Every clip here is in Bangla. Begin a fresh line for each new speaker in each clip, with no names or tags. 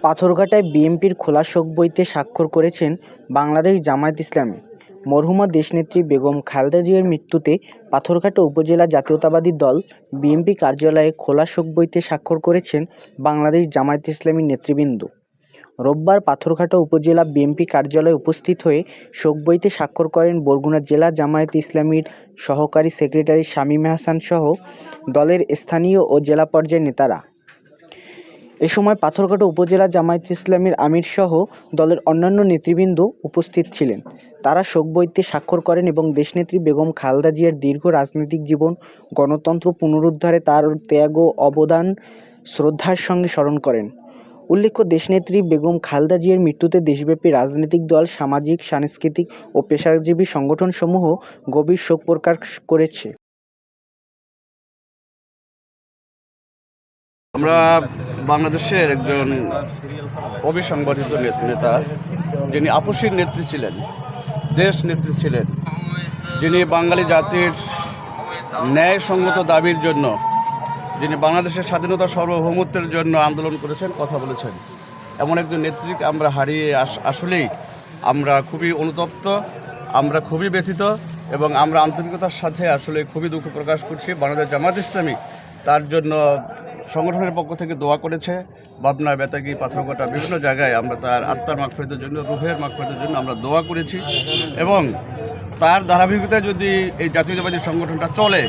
পাথরঘাটায় বিএনপির খোলা শোক বইতে স্বাক্ষর করেছেন বাংলাদেশ জামায়াতে ইসলামী। মরহুমা দেশনেত্রী বেগম খালেদা জিয়ার মৃত্যুতে পাথরঘাটা উপজেলা জাতীয়তাবাদী দল বিএনপি কার্যালয়ে খোলা শোক বইতে স্বাক্ষর করেছেন বাংলাদেশ জামায়াতে ইসলামীর নেতৃবৃন্দ। রোববার পাথরঘাটা উপজেলা বিএনপি কার্যালয়ে উপস্থিত হয়ে শোক বইতে স্বাক্ষর করেন বরগুনা জেলা জামায়াতে ইসলামীর সহকারী সেক্রেটারি শামীম হাসান সহ দলের স্থানীয় ও জেলা পর্যায়ের নেতারা। এ সময় পাথরঘাটা উপজেলা জামায়াতে ইসলামীর আমির সহ দলের অন্যান্য নেতৃবৃন্দ উপস্থিত ছিলেন। তারা শোক বইতে স্বাক্ষর করেন এবং দেশনেত্রী বেগম খালেদা জিয়ার দীর্ঘ রাজনৈতিক জীবন, গণতন্ত্র পুনরুদ্ধারে তার ত্যাগ ও অবদান শ্রদ্ধার সঙ্গে স্মরণ করেন। উল্লেখ্য, দেশনেত্রী বেগম খালেদা জিয়ার মৃত্যুতে দেশব্যাপী রাজনৈতিক দল, সামাজিক, সাংস্কৃতিক ও পেশাজীবী সংগঠনসমূহ গভীর শোক প্রকাশ করেছে।
আমরা বাংলাদেশের একজন অবিসংবাদিত নেতা, যিনি আপসীর নেত্রী ছিলেন, দেশ নেত্রী ছিলেন, যিনি বাঙালি জাতির ন্যায়সঙ্গত দাবির জন্য, যিনি বাংলাদেশের স্বাধীনতা সার্বভৌমত্বের জন্য আন্দোলন করেছেন, কথা বলেছেন, এমন একজন নেত্রীকে আমরা হারিয়ে আসলেই আমরা খুবই অনুতপ্ত, আমরা খুবই ব্যথিত এবং আমরা আন্তরিকতার সাথে আসলে খুবই দুঃখ প্রকাশ করছি। বাংলাদেশ জামায়াত ইসলামী তার জন্য সংগঠনের পক্ষ থেকে দোয়া করেছে। পাবনা, বেতাগী, পাথরঘাটা বিভিন্ন জায়গায় আমরা তার আত্মার মাগফিরাতের জন্য, রুহের মাগফিরাতের জন্য আমরা দোয়া করেছি এবং তার ধারাবাহিকতায় যদি এই জাতীয়তাবাদী সংগঠনটা চলে,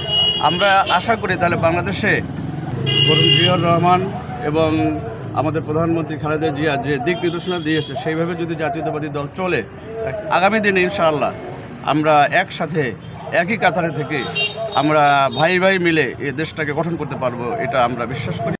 আমরা আশা করি তাহলে বাংলাদেশে জিয়াউর রহমান এবং আমাদের প্রধানমন্ত্রী খালেদা জিয়া যে দিক নির্দেশনা দিয়েছে সেইভাবে যদি জাতীয়তাবাদী দল চলে, আগামী দিনে ইনশাআল্লাহ আমরা একসাথে একই কাতারে থেকে আমরা ভাই ভাই মিলে এই দেশটাকে গঠন করতে পারবো, এটা আমরা বিশ্বাস করি।